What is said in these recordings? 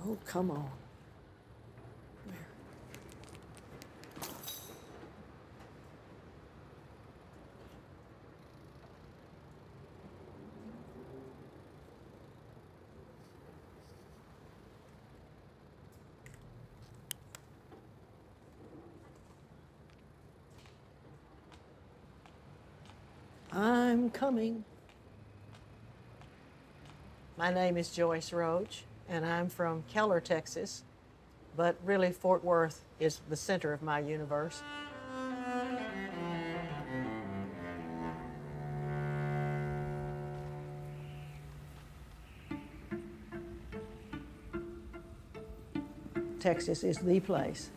Oh, come on. Where? I'm coming. My name is Joyce Roach, and I'm from Keller, Texas, but really Fort Worth is the center of my universe. Texas is the place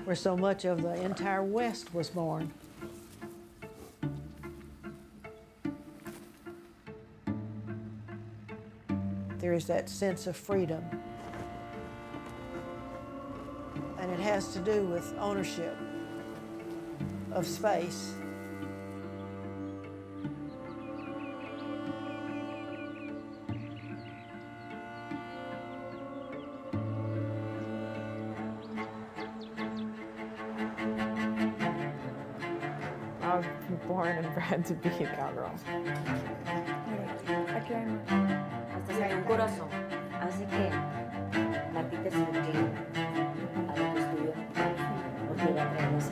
where so much of the entire West was born. There is that sense of freedom. And it has to do with ownership of space. I was born and bred to be a cowgirl. Aquí hay más. Hasta sale un corazón. Así que Martita se inclina a lo que estudió. Porque va a traer más.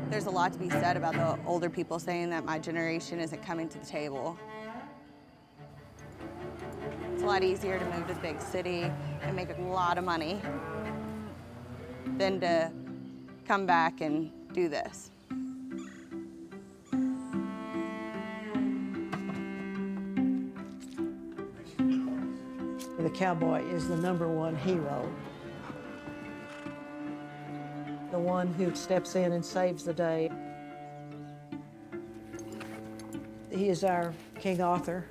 There's a lot to be said about the older people saying that my generation isn't coming to the table. It's a lot easier to move to the big city and make a lot of money than to come back and do this. The cowboy is the #1 hero. The one who steps in and saves the day. He is our King Arthur.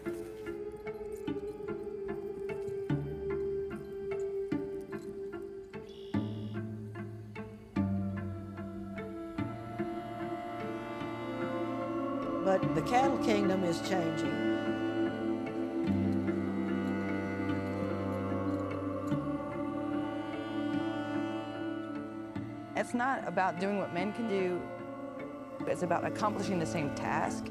But the cattle kingdom is changing. It's not about doing what men can do. It's about accomplishing the same task.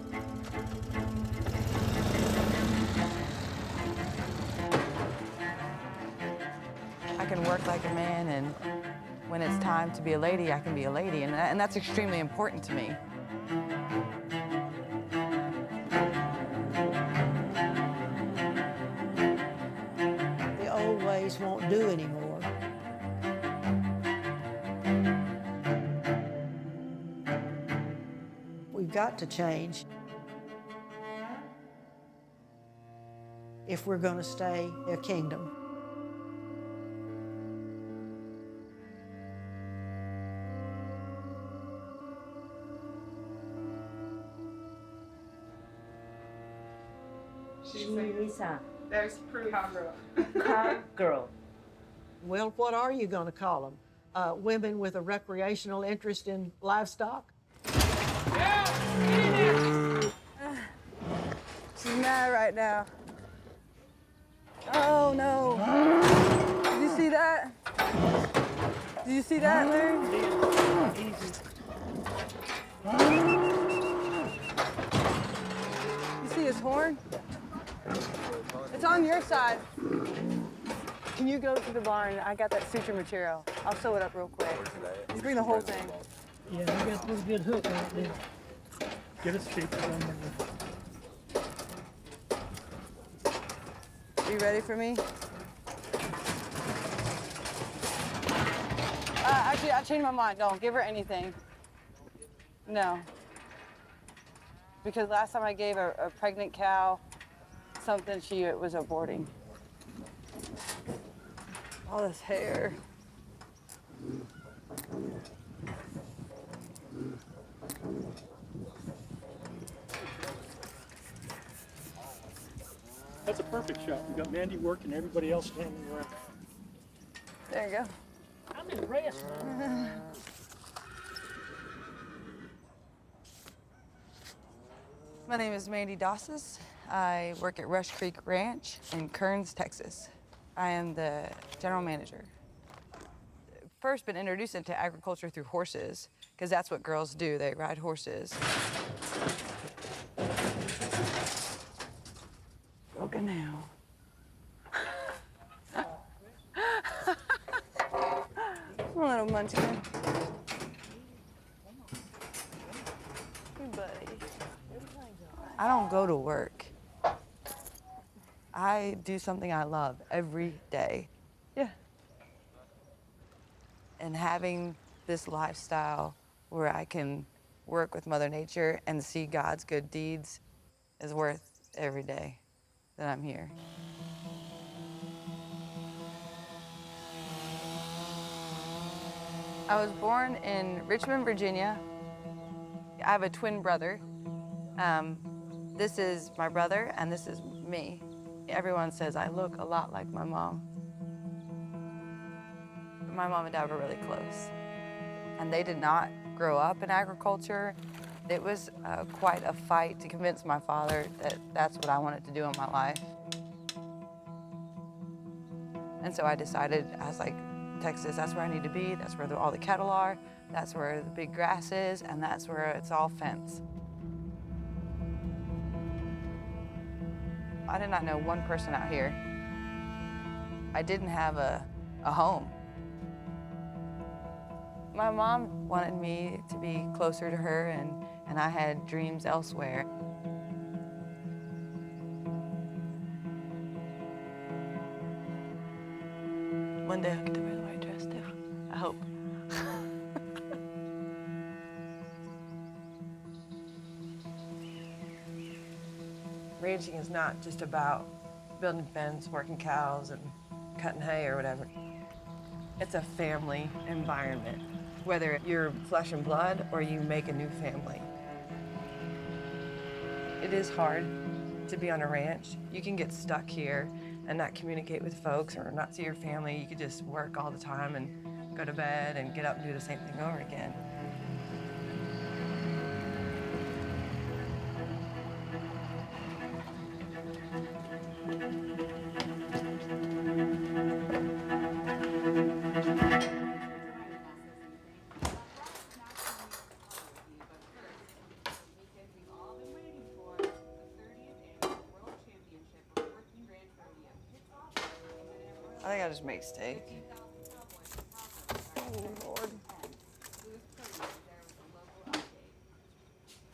I can work like a man, and when it's time to be a lady, I can be a lady, and that's extremely important to me. The old ways won't do anymore. We've got to change if we're going to stay a kingdom. She is a There's proof. Cowgirl. cowgirl. Well, what are you going to call them? Women with a recreational interest in livestock? She's mad right now. Oh no. Did you see that? Did you see that, Larry? You see his horn? It's on your side. Can you go to the barn? I got that suture material. I'll sew it up real quick. Just bring the whole thing. Yeah, you got this good hook right there. Get a speaker on there. Are you ready for me? Actually, I changed my mind. Don't give her anything. No. Because last time I gave a pregnant cow something, she was aborting. All this hair. That's a perfect shot. You got Mandy working, everybody else standing around. There you go. I'm impressed. My name is Mandy Dauses. I work at Rush Creek Ranch in Kearns, Texas. I am the general manager. First been introduced into agriculture through horses, because that's what girls do, they ride horses. Broken now. Little munchkin. Hey, buddy. I don't go to work. I do something I love every day. Yeah. And having this lifestyle where I can work with Mother Nature and see God's good deeds is worth every day that I'm here. I was born in Richmond, Virginia. I have a twin brother. This is my brother, and this is me. Everyone says I look a lot like my mom. My mom and dad were really close, and they did not grow up in agriculture. It was quite a fight to convince my father that that's what I wanted to do in my life. And so I decided, I was like, Texas, that's where I need to be. That's where all the cattle are. That's where the big grass is, and that's where it's all fenced. I did not know one person out here. I didn't have a home. My mom wanted me to be closer to her, and I had dreams elsewhere. One day I'll get to wear the white dress too, I hope. Ranching is not just about building a fence, working cows, and cutting hay or whatever. It's a family environment, whether you're flesh and blood or you make a new family. It is hard to be on a ranch. You can get stuck here and not communicate with folks or not see your family. You could just work all the time and go to bed and get up and do the same thing over again. I think I just make steak. Oh, Lord.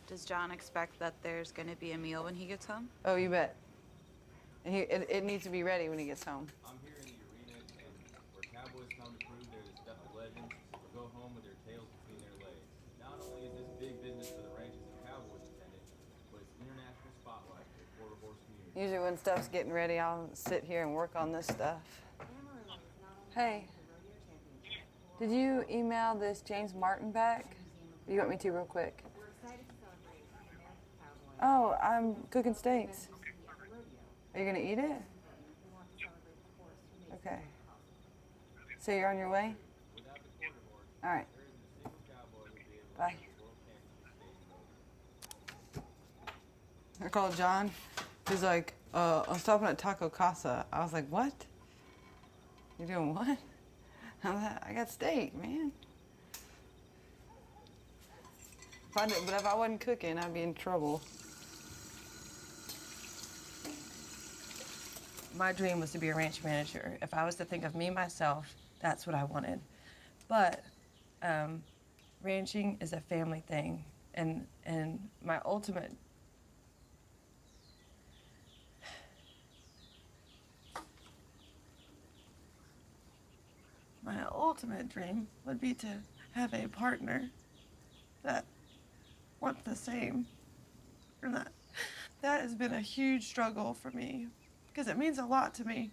Does John expect that there's going to be a meal when he gets home? Oh, you bet. And it needs to be ready when he gets home. I'm here in the arena and where cowboys come to prove they're the stuff of legends or go home with their tails between their legs. Not only is this big business for the ranches and cowboys attendant, but it's international spotlight for the quarter horse community. Usually when stuff's getting ready, I'll sit here and work on this stuff. Hey, did you email this James Martin back? You want me to real quick? Oh, I'm cooking steaks. Are you gonna eat it? Okay. So you're on your way? All right. Bye. I called John. He's like, I'm stopping at Taco Casa. I was like, what? You doing what? I got steak, man. But if I wasn't cooking, I'd be in trouble. My dream was to be a ranch manager. If I was to think of me, myself, that's what I wanted. But ranching is a family thing. And my ultimate dream would be to have a partner that wants the same. And that has been a huge struggle for me because it means a lot to me.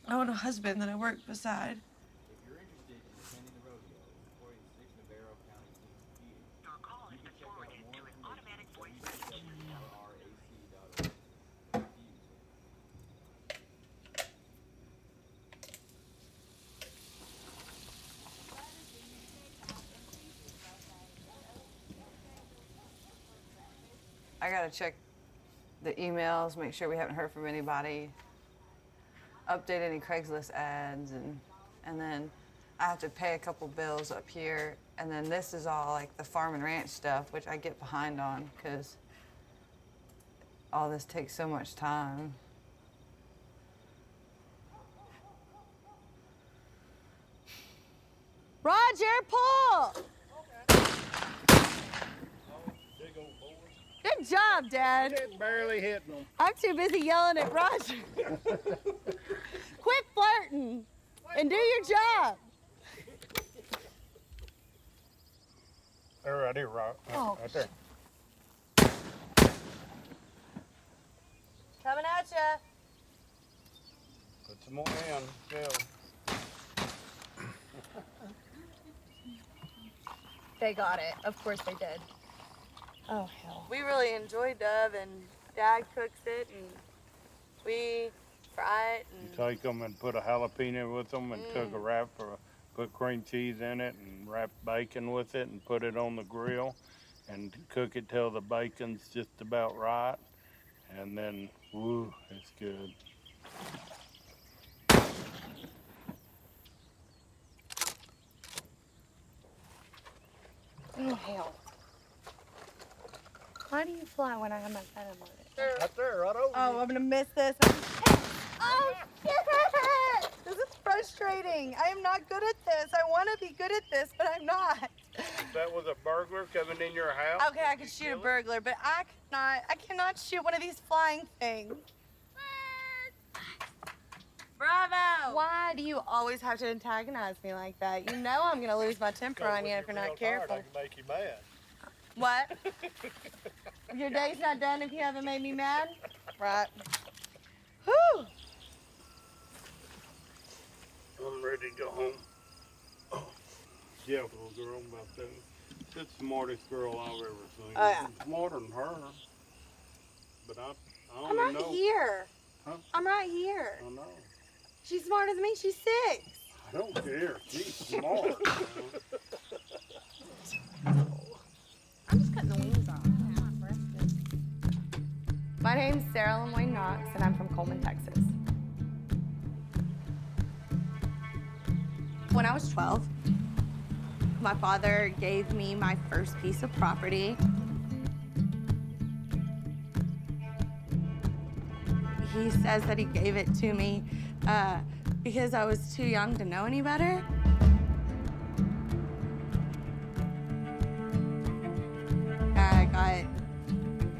I want a husband that I work beside. If you're interested in attending the rodeo supporting the 6 Navarro County team competing, you can check out more information at www.rac.org. I gotta check the emails, make sure we haven't heard from anybody, update any Craigslist ads, and then I have to pay a couple bills up here. And then this is all like the farm and ranch stuff, which I get behind on because all this takes so much time. Roger, pull! Good job, Dad. Barely hitting them. I'm too busy yelling at Roger. Quit flirting and do your job. They're right here, right right there. Coming at ya. Put some more in, Phil. They got it. Of course they did. Oh, hell. We really enjoy Dove, and Dad cooks it, and we fry it. And You take them and put a jalapeno with them and took a wrap put cream cheese in it and wrap bacon with it and put it on the grill and cook it till the bacon's just about right. And then, woo, it's good. oh, hell. Why do you fly when I have my venom on it? Right there, right over. Oh, I'm gonna miss this. Oh, shit! This is frustrating. I am not good at this. I want to be good at this, but I'm not. If that was a burglar coming in your house. Okay, I could shoot a burglar, but I cannot shoot one of these flying things. Bravo! Why do you always have to antagonize me like that? You know I'm gonna lose my temper on you if you're not careful. I can make you mad. What? Your day's not done if you haven't made me mad? Right. Whew! I'm ready to go home. Oh, yeah, little girl, about that. She's the smartest girl I've ever seen. Oh, yeah. I'm smarter than her. But I I'm only right know. here. Huh? I'm right here. I know. She's smarter than me. She's 6. I don't care. She's smart. I'm just cutting the wings off. My name's Sara LeMoine Knox, and I'm from Coleman, Texas. When I was 12, my father gave me my first piece of property. He says that he gave it to me because I was too young to know any better. I got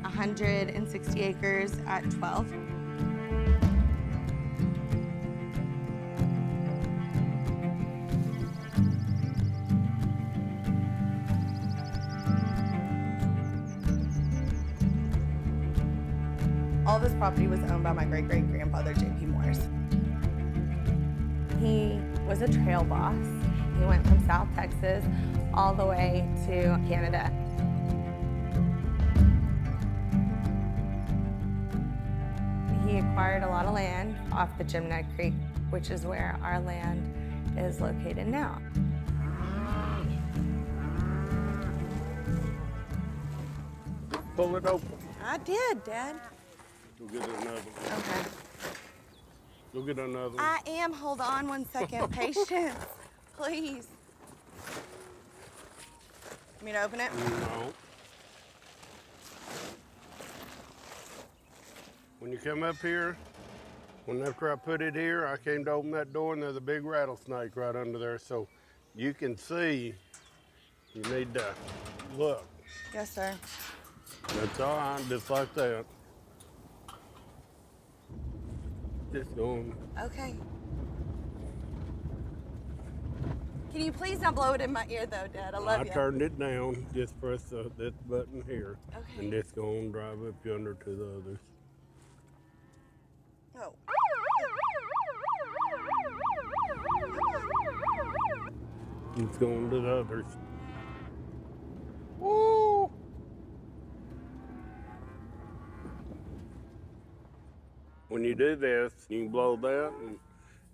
160 acres at 12. All this property was owned by my great-great-grandfather, J.P. Morris. He was a trail boss. He went from South Texas all the way to Canada. He acquired a lot of land off the Jimneck Creek, which is where our land is located now. Pull it open. I did, Dad. Go get another one. Okay. Go get another one. I am. Hold on one second. Patience, please. Want me to open it? No. When you come up here, after I put it here, I came to open that door and there's a big rattlesnake right under there. So you can see, you need to look. Yes, sir. That's all right, just like that. Just going. Okay. Can you please not blow it in my ear, though, Dad? I love you. I turned it down. Just press this button here. Okay. And just go on, drive up yonder to the others. Oh. It's going to the others. Woo! When you do this, you can blow that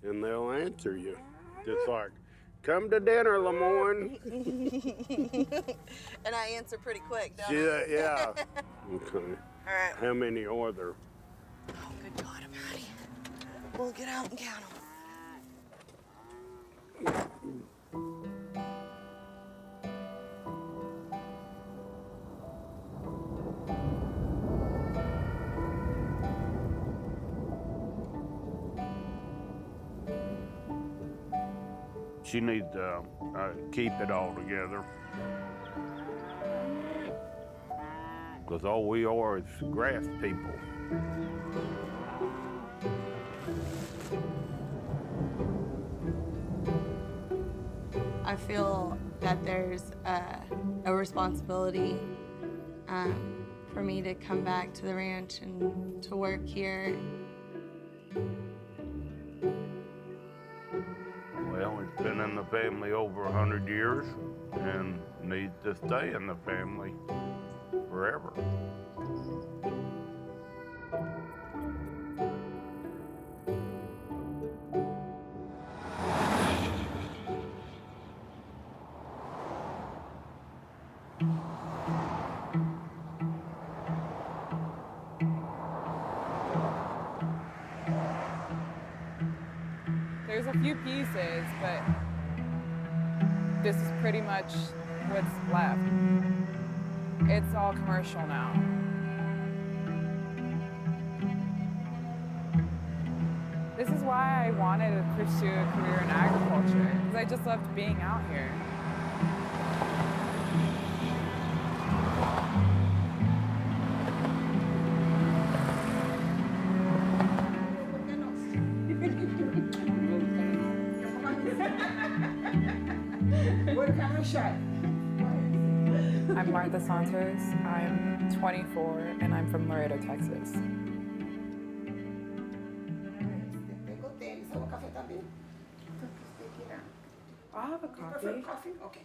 and they'll answer you. Just like, come to dinner, LeMoine. And I answer pretty quick, don't I? Yeah, yeah. Okay. All right. How many are there? Oh, good God, Patty. We'll get out and count them. She needs to keep it all together. Because all we are is grass people. I feel that there's a responsibility for me to come back to the ranch and to work here. Well, it's been in the family over 100 years and needs to stay in the family forever. There's a few pieces, but this is pretty much what's left. It's all commercial now. This is why I wanted to pursue a career in agriculture, because I just loved being out here. I'm Martha Santos. I'm 24 and I'm from Laredo, Texas. I'll have a coffee. Okay.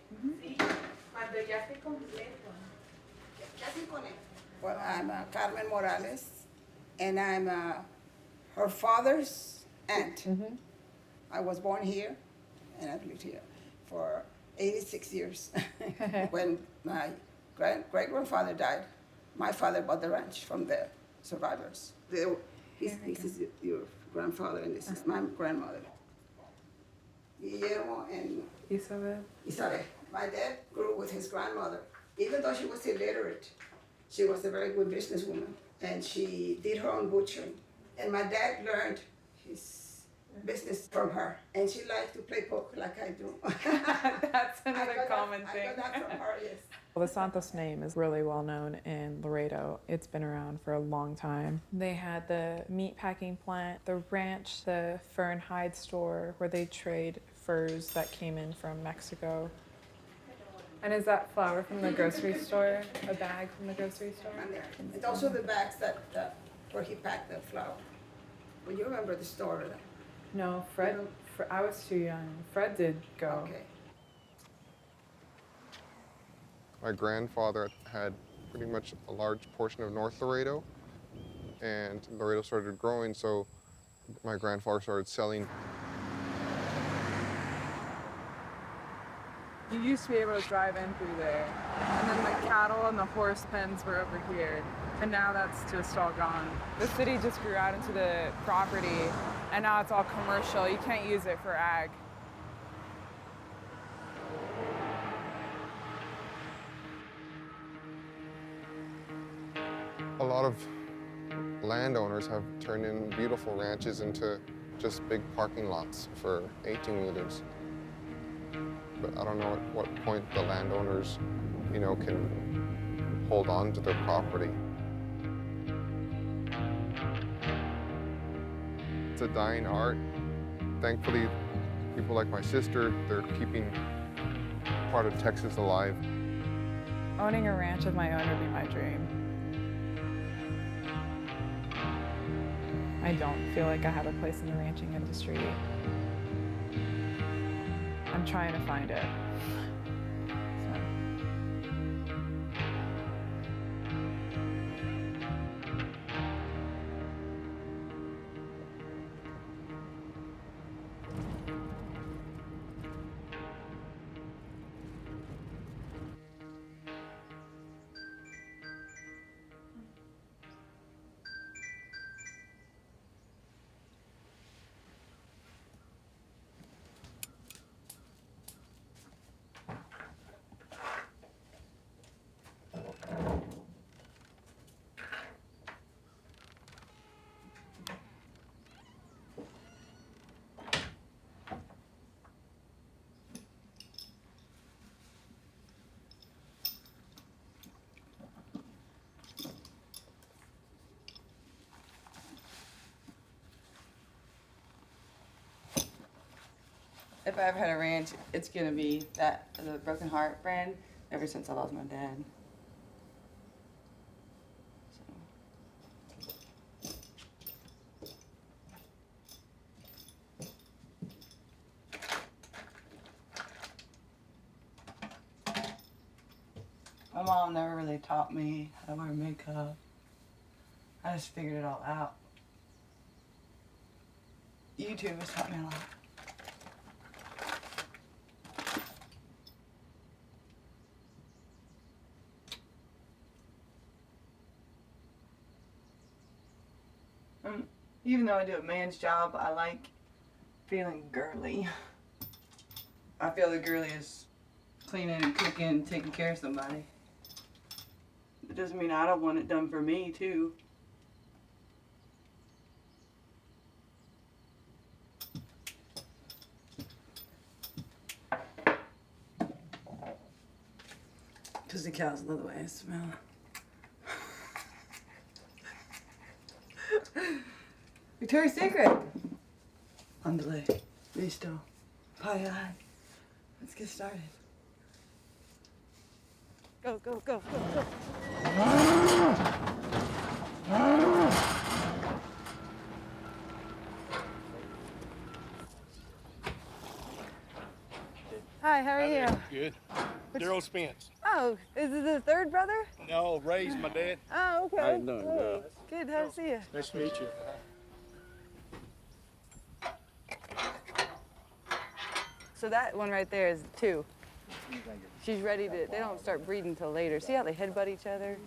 Well, I'm Carmen Morales, and I'm her father's aunt. I was born here, and I've lived here for 86 years. When my great-grandfather died, my father bought the ranch from the survivors. This is your grandfather, and this is my grandmother. Guillermo and Isabel. My dad grew with his grandmother. Even though she was illiterate, she was a very good businesswoman, and she did her own butchering. And my dad learned his business from her, and she liked to play poker like I do. That's another common thing. I got that from her, yes. Well, the Santos name is really well known in Laredo. It's been around for a long time. They had the meat packing plant, the ranch, the fur and hide store where they trade furs that came in from Mexico. And is that flour from the grocery store? A bag from the grocery store? And also the bags that where he packed the flour. Well, you remember the store? No, Fred, I was too young. Fred did go. Okay. My grandfather had pretty much a large portion of North Laredo, and Laredo started growing, so my grandfather started selling. You used to be able to drive in through there, and then the cattle and the horse pens were over here, and now that's just all gone. The city just grew out into the property, and now it's all commercial. You can't use it for ag. A lot of landowners have turned in beautiful ranches into just big parking lots for 18-wheelers. But I don't know at what point the landowners, can hold on to their property. It's a dying art. Thankfully, people like my sister, they're keeping part of Texas alive. Owning a ranch of my own would be my dream. I don't feel like I have a place in the ranching industry. I'm trying to find it. If I ever had a ranch, it's gonna be that, the Broken Heart brand, ever since I lost my dad. My mom never really taught me how to wear makeup. I just figured it all out. YouTube has taught me a lot. Even though I do a man's job, I like feeling girly. I feel the girliest cleaning and cooking and taking care of somebody. It doesn't mean I don't want it done for me, too. Because the cows love the way I smell. Victoria's Secret. On delay. Listo. Pie eye. Let's get started. Go, go, go, go, go. Hi, how are you? Good. Daryl Spence. Oh, is it the third brother? No, Ray's my dad. Oh, okay. How you doing, girl? Good, how to see you. Nice to meet you. So that one right there is 2. She's ready to, they don't start breeding until later. See how they headbutt each other?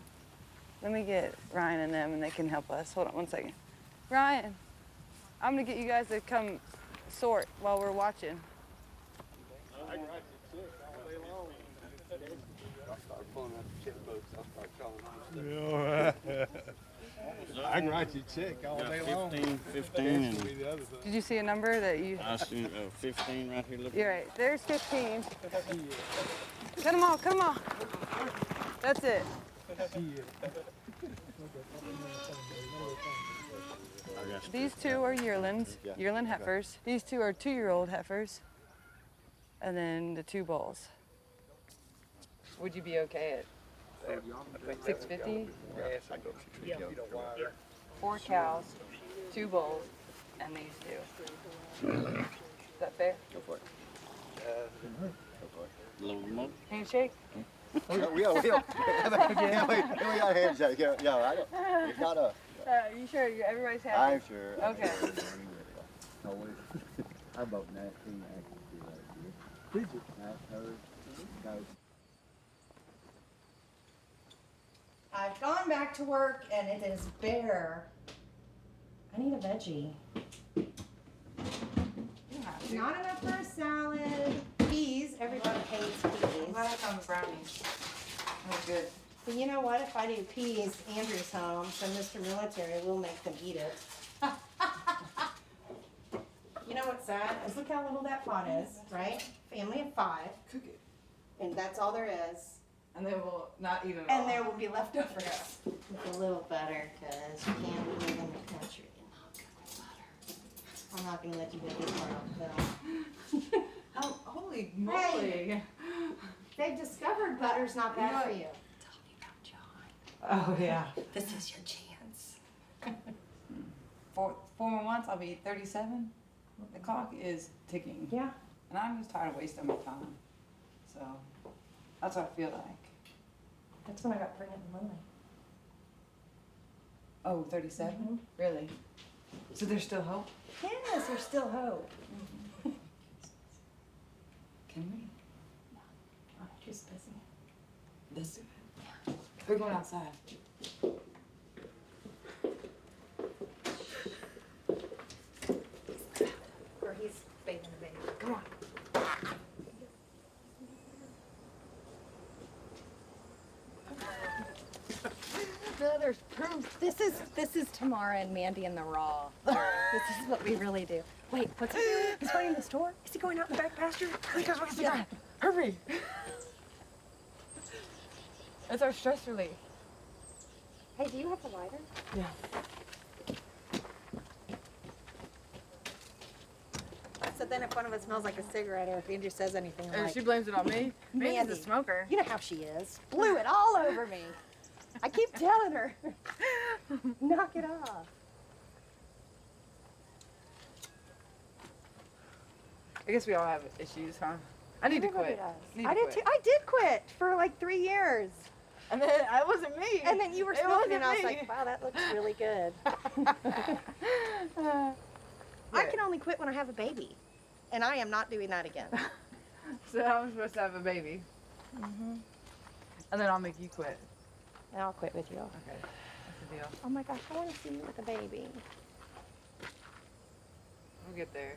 Let me get Ryan and them and they can help us. Hold on one second. Ryan, I'm gonna get you guys to come sort while we're watching. I can write you a check all day long. 15 and... Did you see a number that you... I see 15 right here. Look. You're right. There's 15. Come on, come on. That's it. These 2 are yearlings, yearling heifers. These 2 are 2-year-old heifers. And then the 2 bulls. Would you be okay at 650? Yes, I go 650. 4 cows, 2 bulls, and these 2. Is that fair? Go for it. A little more. Handshake? We got a handshake. Yeah, I don't. It's not us. You sure? Everybody's happy? I'm sure. Okay. How about that? I've gone back to work and it is bare. I need a veggie. Not enough for a salad. Peas, everybody hates peas. I found the brownies. That's good. But you know what? If I do peas, Andrew's home, so Mr. Military will make them eat it. You know what's sad? Is look how little that pot is, right? Family of 5. Cook it. And that's all there is. And they will not eat it all. And there will be leftovers. With a little butter, because you can't live in the country and not cook with butter. I'm not going to let you get this part off the film. Oh, holy moly. Hey, they've discovered butter's not bad for you. Tell me about John. Oh, yeah. This is your chance. 4 more months, I'll be 37. The clock is ticking. Yeah. And I'm just tired of wasting my time. So that's what I feel like. That's when I got pregnant with Lily. Oh, 37? Mm-hmm. Really? So there's still hope? Yes, there's still hope. Can we? No, I'm just busy. Let's do it. We're going outside. Or he's bathing the baby. Come on. There's proof. This is Tamara and Mandy in the raw. This is what we really do. Wait, what's he doing? He's running the store? Is he going out in the back pasture? Hurry, guys, what is he doing? Hurry! It's our stress relief. Hey, do you have a lighter? Yeah. So but then if one of us smells like a cigarette or if Andrew says anything, I'm And like, she blames it on me. Mandy's a smoker. You know how she is. Blew it all over me. I keep telling her, knock it off. I guess we all have issues, huh? I need to Everybody quit. does. I did too. I did quit for like 3 years. And then it wasn't me. And then you were It smoking and I was wasn't like, me. wow, that looks really good. I can only quit when I have a baby. And I am not doing that again. So I'm supposed to have a baby. And then I'll make you quit. And I'll quit with you. Okay, that's the deal. Oh my gosh, I want to see you with a baby. We'll get there.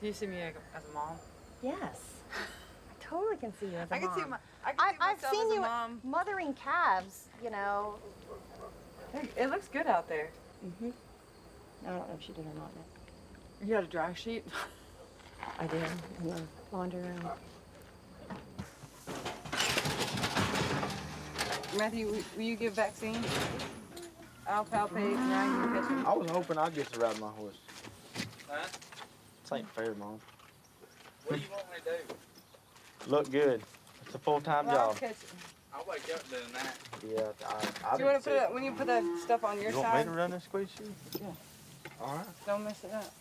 Do you see me as a mom? Yes. I totally can see you as a I can mom. see I've I've seen as a you mom. mothering calves, you know. It looks good out there. I don't know if she did or not. You got a dry sheet? I did in the laundry room. Matthew, will you give vaccine? I'll palpate, now you catch him. I was hoping I'd get to ride my horse. Huh? This ain't fair, Mom. What do you want me to do? Look good. It's a full-time Well, I'll job. catch him. I'll wake up doing that. Yeah, I Do you want to put it, when you put that stuff on your You want side? me to run this squeeze shoe? Yeah. All right. Don't mess it up.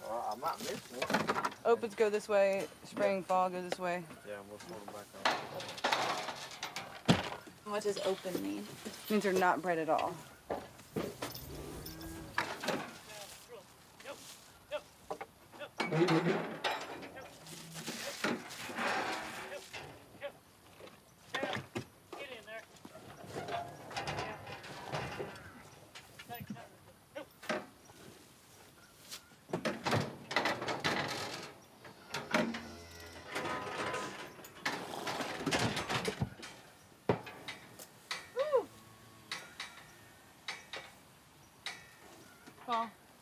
Well, I might miss one. Opens go this way, spring, fall go this way. Yeah, we'll put them back on. What does open mean? Means they're not bred at all.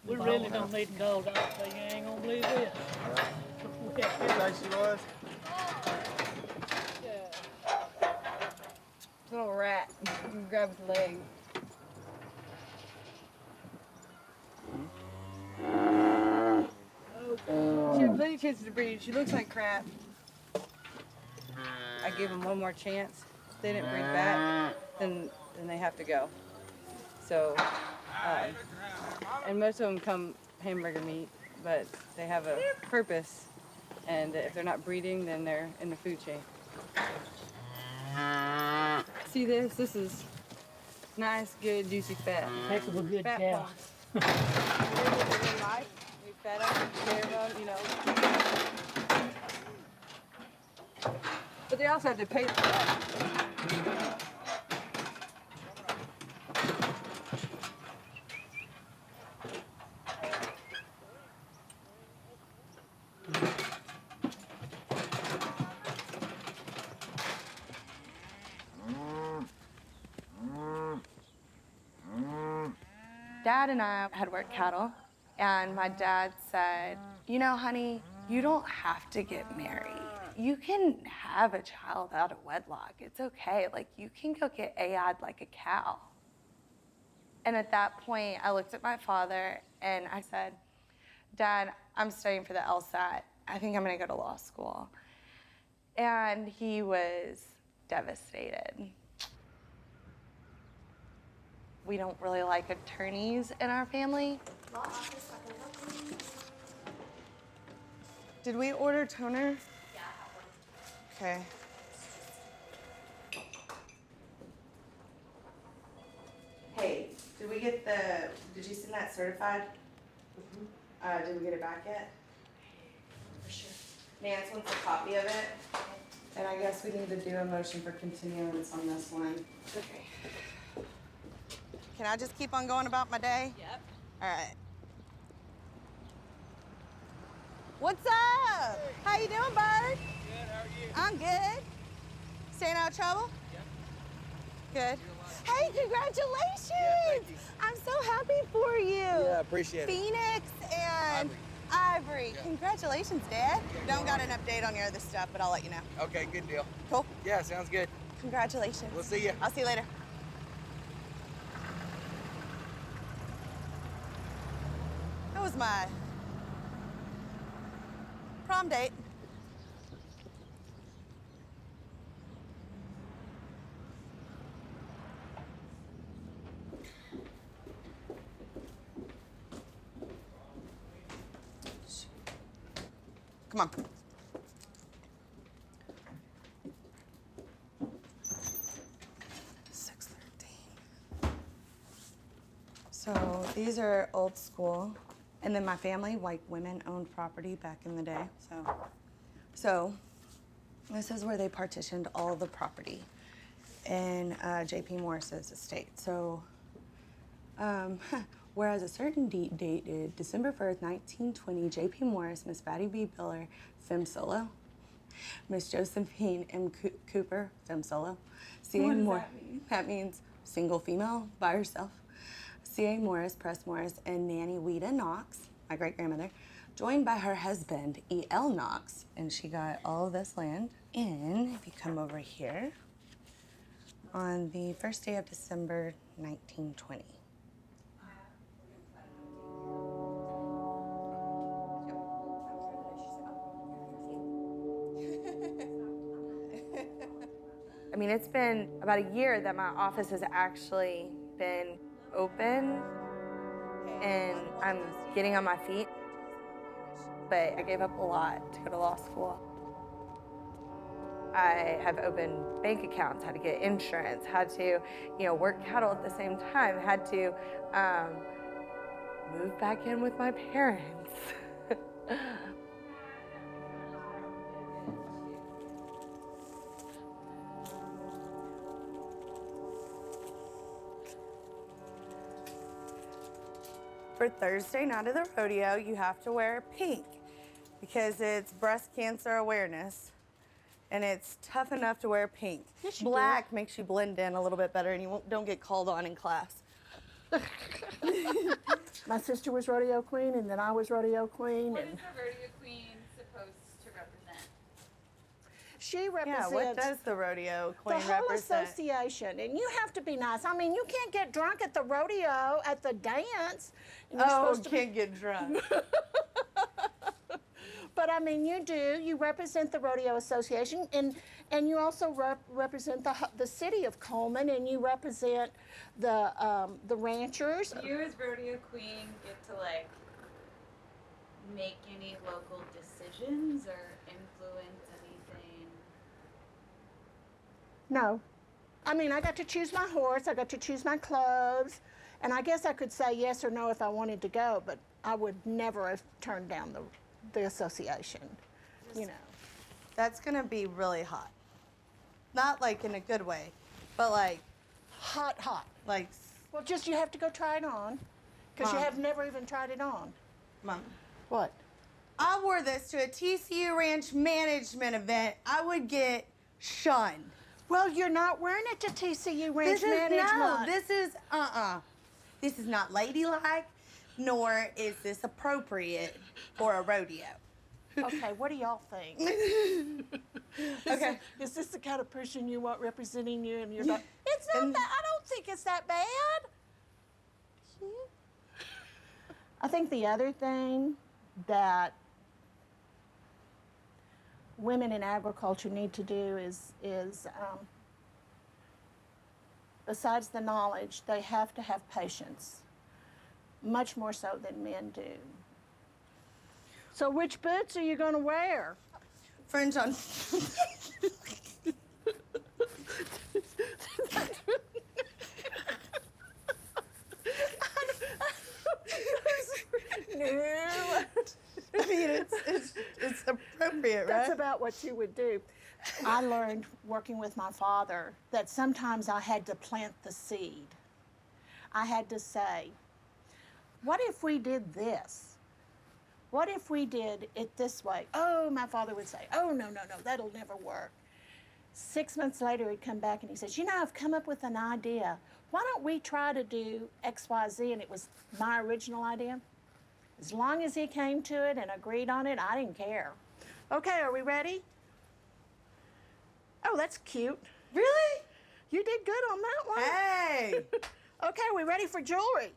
We really don't need to go down, so you ain't gonna believe this. There she was. Little rat. You can grab its leg. She had plenty of chances to breed. She looks like crap. I gave them one more chance. If they didn't breed back, then they have to go. So, and most of them come hamburger meat, but they have a purpose. And if they're not breeding, then they're in the food chain. See this? This is nice, good, juicy fat. Heck of a good Fat cow. We fed them, care them, you know. But they also have to pay for that. Dad and I had worked cattle, and my dad said, you know, honey, you don't have to get married. You can have a child out of wedlock. It's okay. Like, you can go get AI'd like a cow. And at that point, I looked at my father and I said, Dad, I'm studying for the LSAT. I think I'm gonna go to law school. And he was devastated. We don't really like attorneys in our family. Did we order toner? Yeah. Okay. Hey, did you send that certified? Did we get it back yet? For sure. Nance wants a copy of it. And I guess we need to do a motion for continuance on this one. Okay. Can I just keep on going about my day? Yep. All right. What's up? Hey. How you doing, Bird? Good, how are you? I'm good. Staying out of trouble? Yep. Good. Hey, congratulations! Yeah, thank you. I'm so happy for you. Yeah, I appreciate it. Phoenix and Ivory. Yeah. Congratulations, Dad. Don't got an update on your other stuff, but I'll let you know. Okay, good deal. Cool. Yeah, sounds good. Congratulations. We'll see you. I'll see you later. That was my prom date. Come on. So these are old school. And then my family, white women, owned property back in the day. So this is where they partitioned all the property in J.P. Morris's estate. So whereas a certain date dated December 1st, 1920, J.P. Morris, Miss Patty B. Biller, femme solo. Miss Josephine M. Cooper, femme solo. C.A. What does Moore, that mean? that means single female by herself. C.A. Morris, Press Morris, and Nanny Weta Knox, my great-grandmother, joined by her husband, E.L. Knox, and she got all of this land in, if you come over here, on the first day of December, 1920. I mean, it's been about a year that my office has actually been open, and I'm getting on my feet. But I gave up a lot to go to law school. I have opened bank accounts, had to get insurance, had to, work cattle at the same time, had to move back in with my parents. For Thursday night of the rodeo, you have to wear pink because it's breast cancer awareness, and it's tough enough to wear pink. Yes, you Black makes you blend in a little bit better, and you don't get called on in class. My sister was rodeo queen, and then I was rodeo queen. What And is the rodeo queen supposed to represent? she represents Yeah, what does the rodeo queen the whole represent? association, and you have to be nice. I mean, you can't get drunk at the rodeo, at the dance. and you're Oh, supposed to be- can't get drunk. But I mean, you do. You represent the rodeo association, and you also represent the city of Coleman, and you represent the ranchers. You as rodeo queen get to make any local decisions or influence anything? No. I mean, I got to choose my horse, I got to choose my clothes, and I guess I could say yes or no if I wanted to go, but I would never have turned down the association, That's gonna be really hot. Not like in a good way, but like hot. Like, Well, just you have to go try it on, because you Mom. have never even tried it on. Mom. What? I wore this to a TCU Ranch management event. I would get shunned. Well, you're not wearing it to TCU Ranch This is management. This is not ladylike, nor is this appropriate for a rodeo. Okay, what do y'all think? Okay. Is this the kind of person you want representing you? And you're like, it's not that. I don't think it's that bad. I think the other thing that women in agriculture need to do is besides the knowledge, they have to have patience, much more so than men do. So which boots are you going to wear? Fringe on. No. I mean, it's appropriate, right? That's about what you would do. I learned working with my father that sometimes I had to plant the seed. I had to say, what if we did this? What if we did it this way? Oh, my father would say, oh, no, that'll never work. 6 months later, he'd come back and he says, I've come up with an idea. Why don't we try to do X, Y, Z? And it was my original idea. As long as he came to it and agreed on it, I didn't care. Okay, are we ready? Oh, that's cute. Really? You did good on that one. Hey! Okay, we ready for jewelry?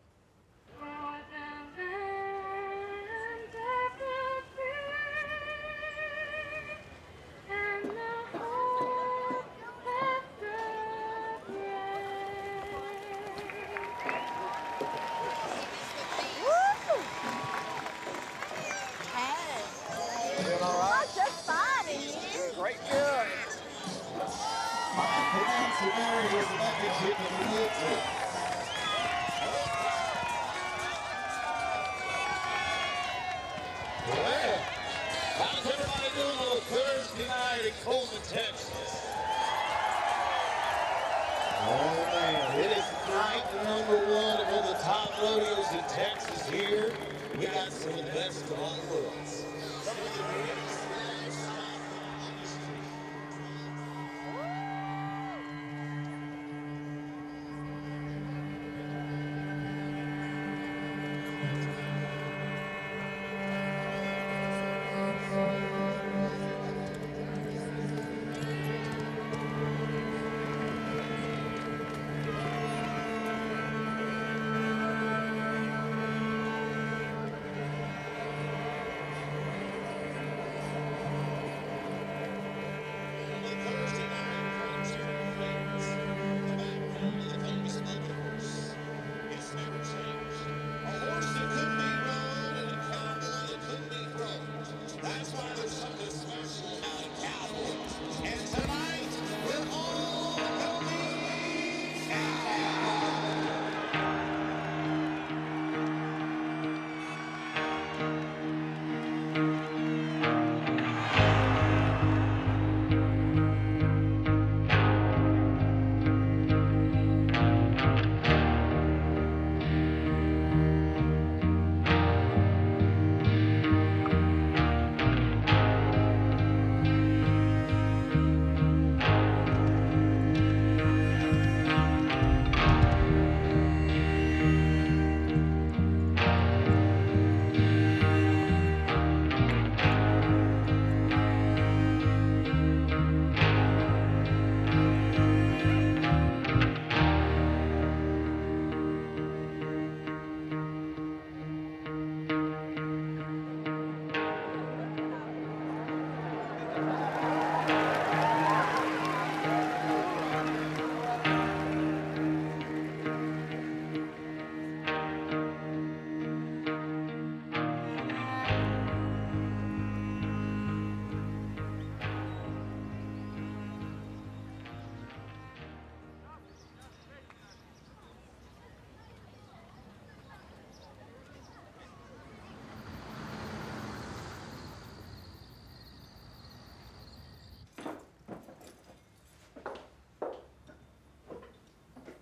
right here. Well, how's everybody doing on a Thursday night in Kolb, Texas? Oh man, it is night #1 of one of the top rodeos in Texas here. We got some of the best of all worlds.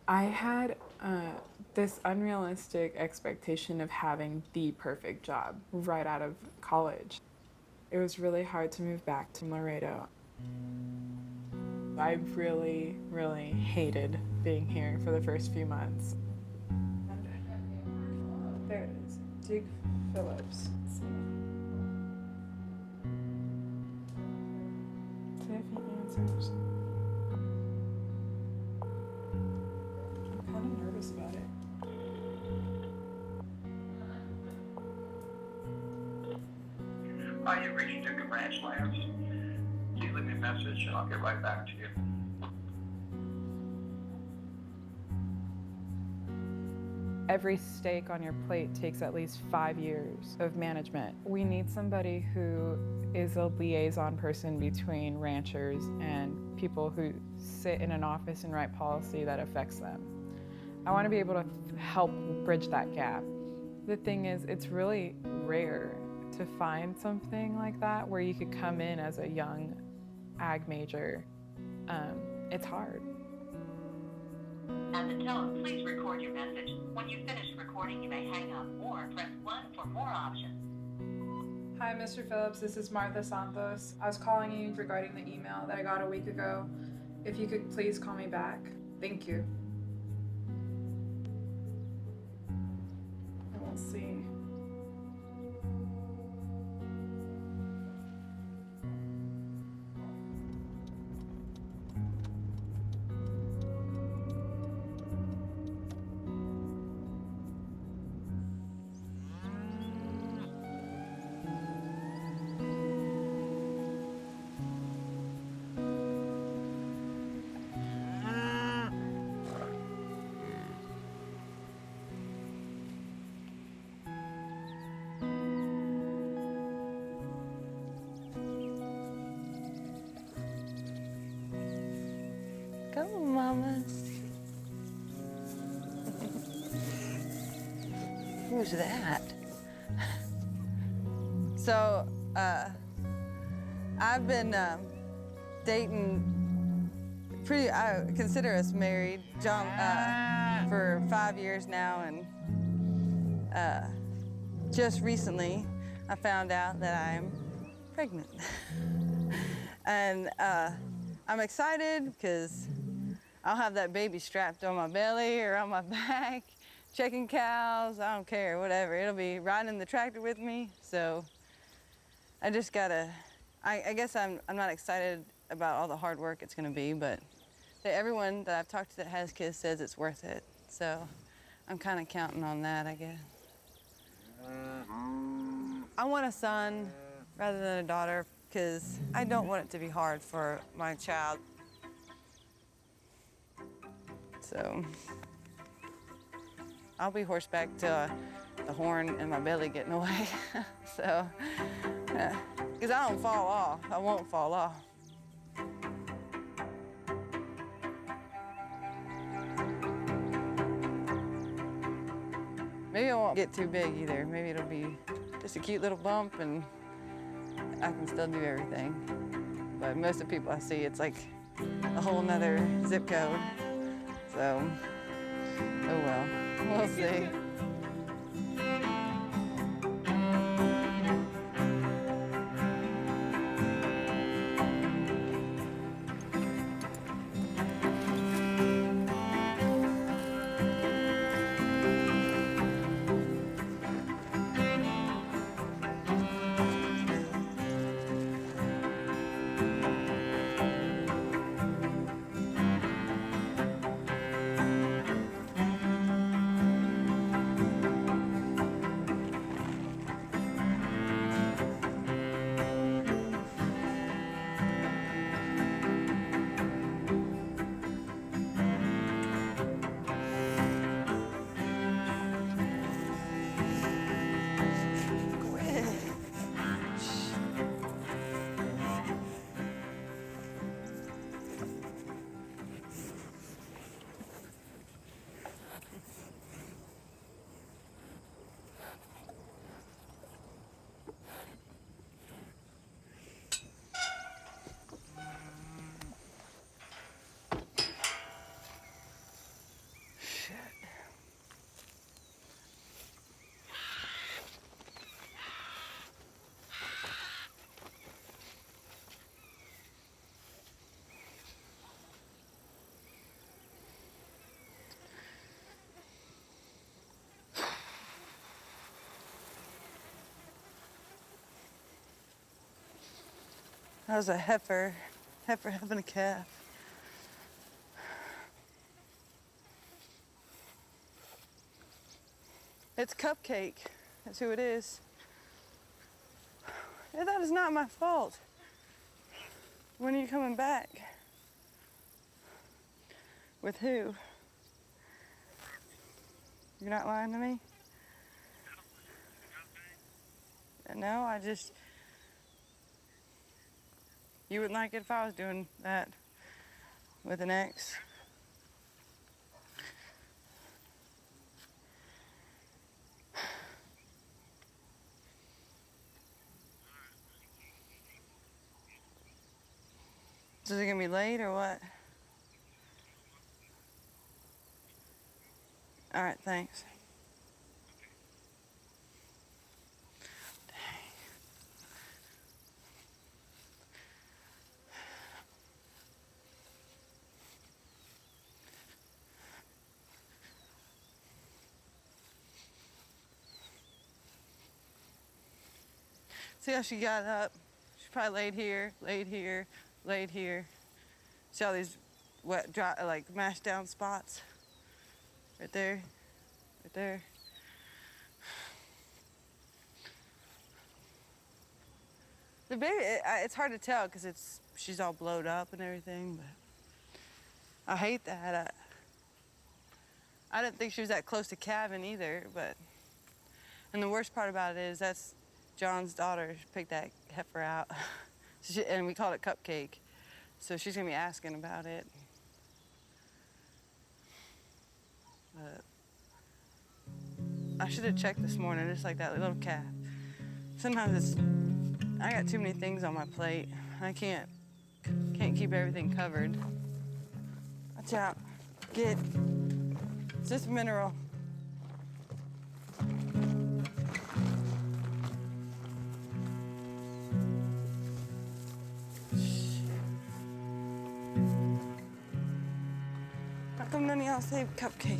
I had this unrealistic expectation of having the perfect job right out of college. It was really hard to move back to Laredo. I really, really hated being here for the first few months. There it is, Dig Phillips. Let's see. See if he answers. I'm kind of nervous about it. You've reached Duke Ranch Lands. Please leave me a message and I'll get right back to you. Every steak on your plate takes at least 5 years of management. We need somebody who is a liaison person between ranchers and people who sit in an office and write policy that affects them. I want to be able to help bridge that gap. The thing is, it's really rare to find something like that where you could come in as a young ag major. It's hard. At the tone, please record your message. When you finish recording, you may hang up or press 1 for more options. Hi, Mr. Phillips. This is Martha Santos. I was calling you regarding the email that I got a week ago. If you could please call me back. Thank you. And we'll see. mamas. Who's that? So, I've been dating I consider us married, John, for 5 years now, and just recently I found out that I'm pregnant. And I'm excited because I'll have that baby strapped on my belly or on my back, checking cows, I don't care, whatever. It'll be riding the tractor with me, so I just gotta, I guess I'm not excited about all the hard work it's gonna be, but everyone that I've talked to that has kids says it's worth it. So I'm kind of counting on that, I guess. I want a son rather than a daughter because I don't want it to be hard for my child. So I'll be horseback till the horn in my belly getting away. So, because I don't fall off, I won't fall off. Maybe it won't get too big either. Maybe it'll be just a cute little bump and I can still do everything. But most of the people I see, it's like a whole nother zip code. So, oh well, we'll see. That was a heifer having a calf. It's Cupcake, that's who it is. Yeah, that is not my fault. When are you coming back? With who? You're not lying to me? No, I just... You wouldn't like it if I was doing that with an ex. So is it gonna be late or what? All right, thanks. See how she got up? She probably laid here, laid here, laid here. See all these wet, dry, like mashed down spots? Right there, right there. The baby, it's hard to tell because she's all blowed up and everything, but I hate that. I didn't think she was that close to calving either, but, and the worst part about it is that's John's daughter. She picked that heifer out, and we called it Cupcake. So she's gonna be asking about it. I should have checked this morning, just like that little calf. Sometimes I got too many things on my plate. I can't keep everything covered. Watch out. It's just mineral. How come none of y'all saved Cupcake?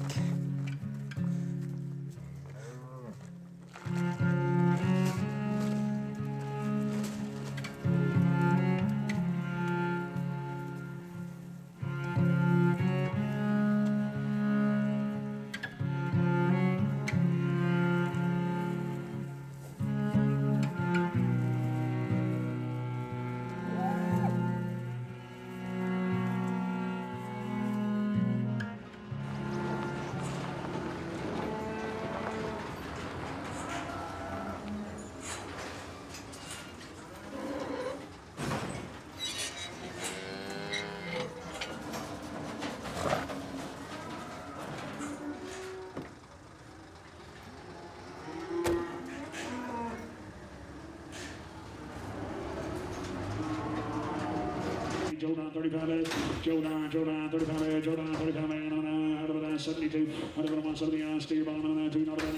Joe down 35 minutes. Joe down 35 minutes. Joe down 35 minutes. Out of the 72. Out of the 170. Steve on the 2. Out of the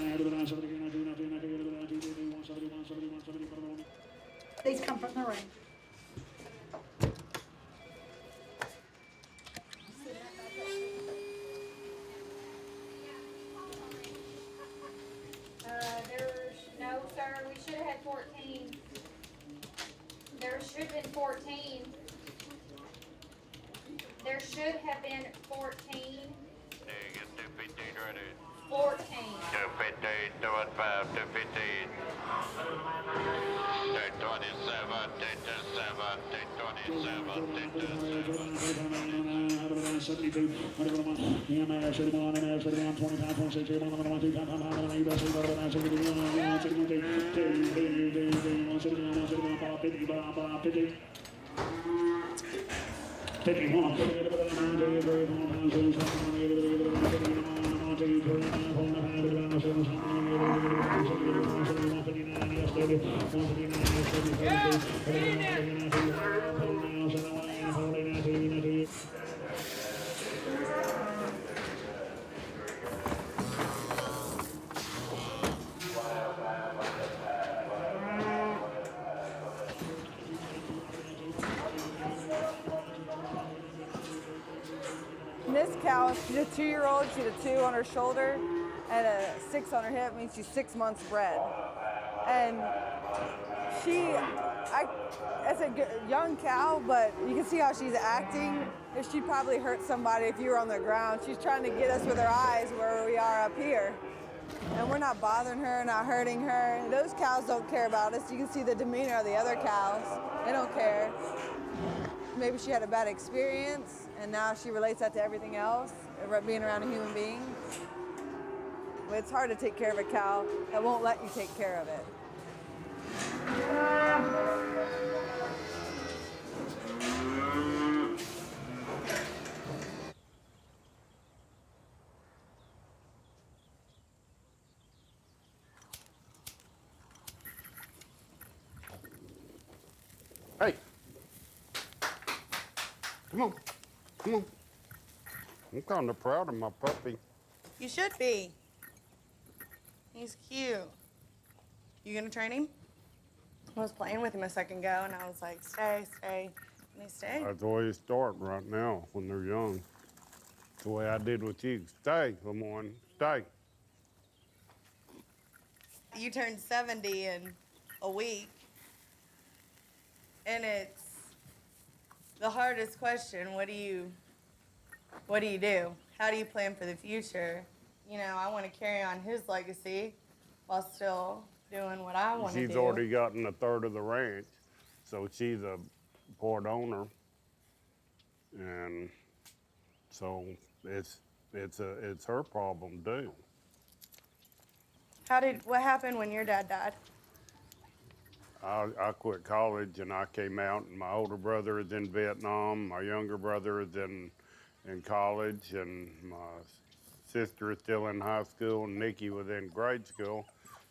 70. These come from the ring. No, sir, we should have had 14. There should have been 14. There should have been 14. Get 215 ready. 14. 215, 215, 215. 227, 227, This cow, she's a 2-year-old, she's a 2 on her shoulder and a 6 on her hip, means she's 6 months bred. And it's a young cow, but you can see how she's acting. She'd probably hurt somebody if you were on the ground. She's trying to get us with her eyes where we are up here. And we're not bothering her, not hurting her. Those cows don't care about us. You can see the demeanor of the other cows. They don't care. Maybe she had a bad experience, and now she relates that to everything else, being around a human being. But it's hard to take care of a cow that won't let you take care of it. Hey. Come on. Come on. I'm kind of proud of my puppy. You should be. He's cute. You gonna train him? I was playing with him a second ago, and I was like, stay, stay. And he stayed. That's the way you start right now when they're young. It's the way I did with you. Stay, LeMoine. Stay. You turned 70 in a week, and it's the hardest question. What do you do? How do you plan for the future? You know, I want to carry on his legacy while still doing what I want to do. She's already gotten a third of the ranch, so she's a part owner, and so it's her problem too. What happened when your dad died? I quit college and I came out, and my older brother is in Vietnam, my younger brother is in college, and my sister is still in high school, and Nikki was in grade school,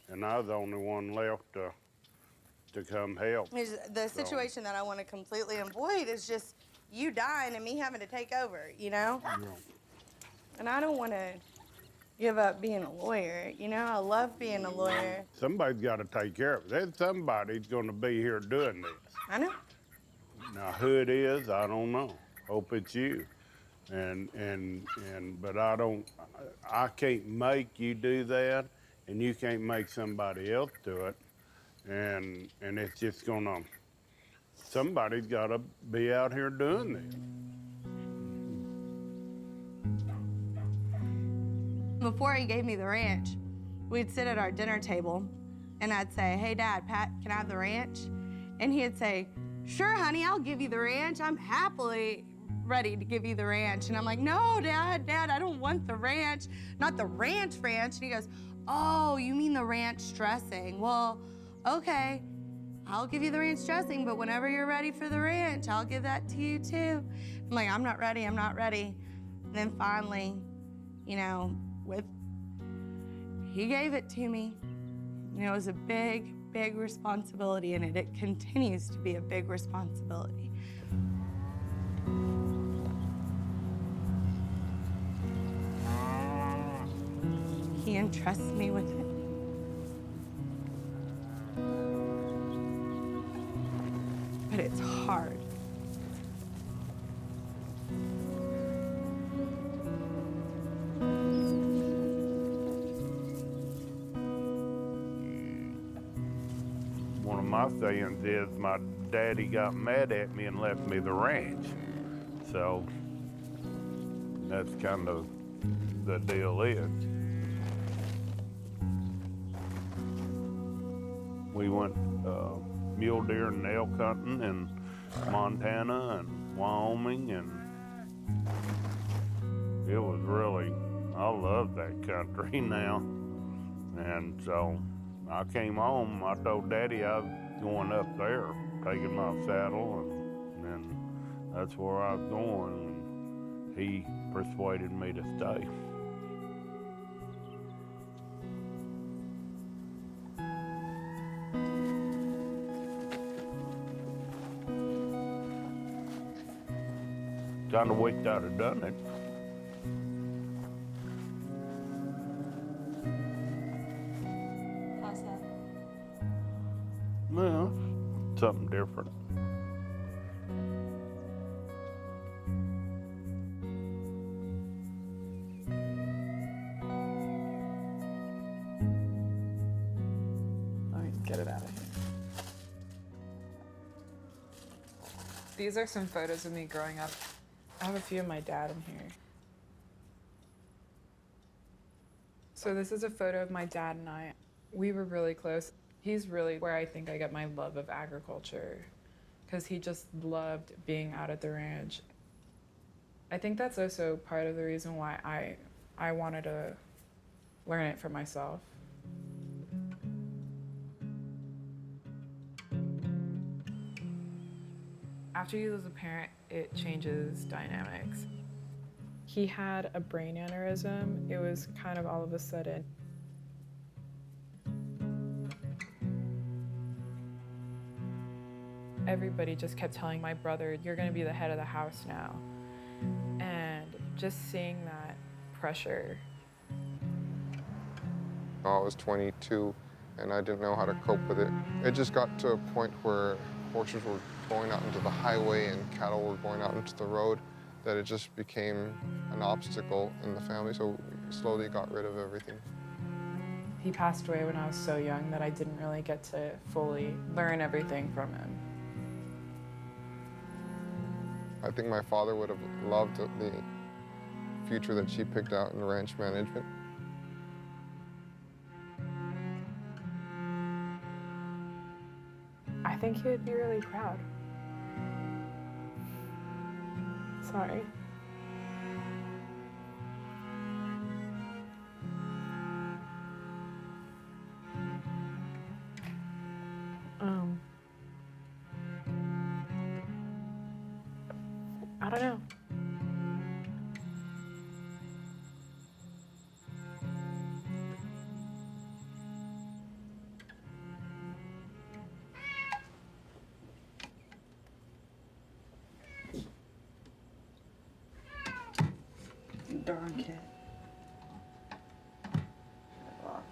and I was the only one left to come help. The situation that I want to completely avoid is just you dying and me having to take over, you know? Yeah. And I don't want to give up being a lawyer, you know? I love being a lawyer. Somebody's got to take care of it. There's somebody's going to be here doing this. I know. Now, who it is, I don't know. Hope it's you. But I can't make you do that, and you can't make somebody else do it. And it's just gonna, somebody's got to be out here doing this. Before he gave me the ranch, we'd sit at our dinner table and I'd say, hey, Dad, Pat, can I have the ranch? And he'd say, sure, honey, I'll give you the ranch. I'm happily ready to give you the ranch. And I'm like, no, Dad, I don't want the ranch. Not the ranch. And he goes, oh, you mean the ranch dressing. Well, okay, I'll give you the ranch dressing, but whenever you're ready for the ranch, I'll give that to you too. I'm like, I'm not ready. And then finally, you know, he gave it to me. You know, it was a big, big responsibility, and it continues to be a big responsibility. He entrusts me with it. But it's hard. One of my sayings is my daddy got mad at me and left me the ranch. So that's kind of the deal is. We went mule deer and elk hunting in Montana and Wyoming, and it was really, I love that country now. And so I came home, I told Daddy I was going up there, taking my saddle, and that's where I was going, and he persuaded me to stay. Kind of wished I'd have done it. How's that? Well, something different. Let me get it out of here. These are some photos of me growing up. I have a few of my dad in here. So this is a photo of my dad and I. We were really close. He's really where I think I got my love of agriculture, because he just loved being out at the ranch. I think that's also part of the reason why I wanted to learn it for myself. After you lose a parent, it changes dynamics. He had a brain aneurysm. It was kind of all of a sudden. Everybody just kept telling my brother, you're gonna be the head of the house now. And just seeing that pressure. I was 22 and I didn't know how to cope with it. It just got to a point where horses were going out into the highway and cattle were going out into the road, that it just became an obstacle in the family, so we slowly got rid of everything. He passed away when I was so young that I didn't really get to fully learn everything from him. I think my father would have loved the future that she picked out in ranch management. I think he would be really proud. Sorry. I don't know. strong cat. Box.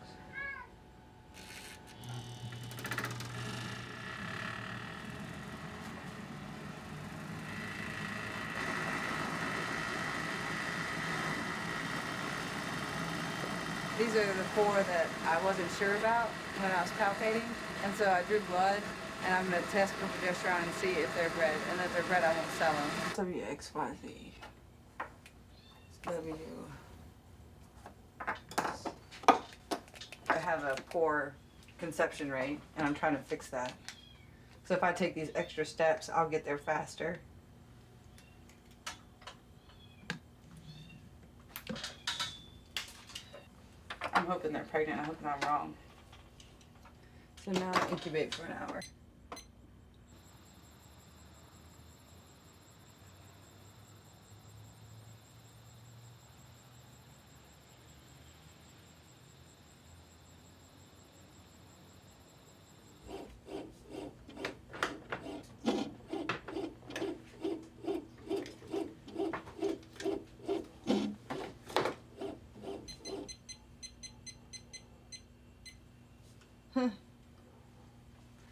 These are the 4 that I wasn't sure about when I was palpating, and so I drew blood, and I'm gonna test for progesterone and see if they're bred, and if they're bred, I won't sell them. WXYZ. W. I have a poor conception rate, and I'm trying to fix that. So if I take these extra steps, I'll get there faster. I'm hoping they're pregnant. I'm hoping I'm wrong. So now I incubate for an hour.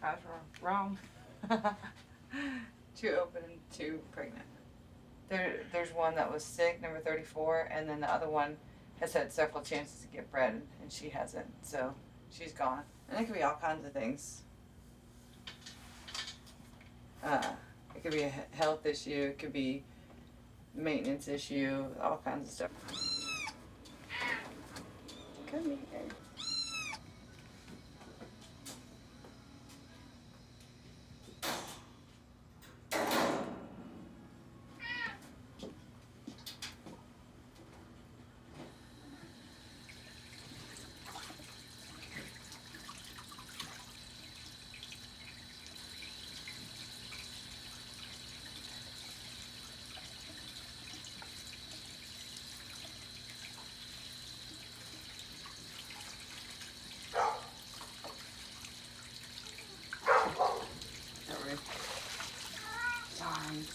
I was wrong. 2 open, 2 pregnant. There's one that was sick, number 34, and then the other one has had several chances to get bred, and she hasn't, so she's gone. And it could be all kinds of things. It could be a health issue, it could be maintenance issue, all kinds of stuff. Come here.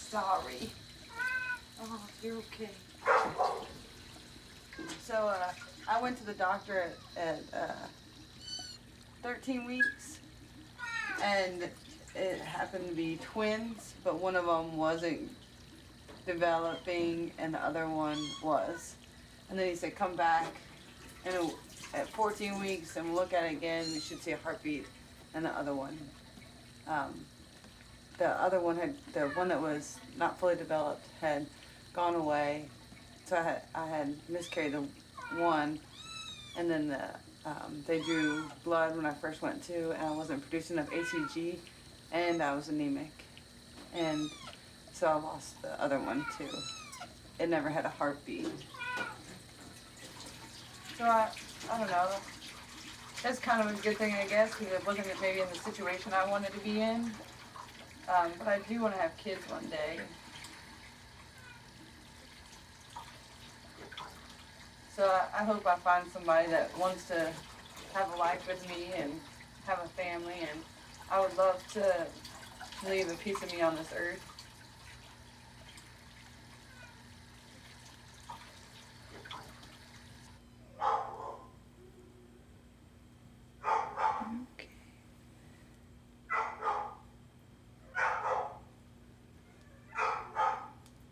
Sorry. Oh, you're okay. So, I went to the doctor at 13 weeks, and it happened to be twins, but one of them wasn't developing, and the other one was. And then he said, come back and at 14 weeks and look at it again. You should see a heartbeat, and the other one. The other one the one that was not fully developed had gone away, so I had miscarried the one, and then they drew blood when I first went to, and I wasn't producing enough HCG, and I was anemic, and so I lost the other one too. It never had a heartbeat. So I don't know. It's kind of a good thing, I guess, because it wasn't maybe in the situation I wanted to be in. But I do want to have kids one day. So I hope I find somebody that wants to have a life with me and have a family, and I would love to leave a piece of me on this earth. Okay.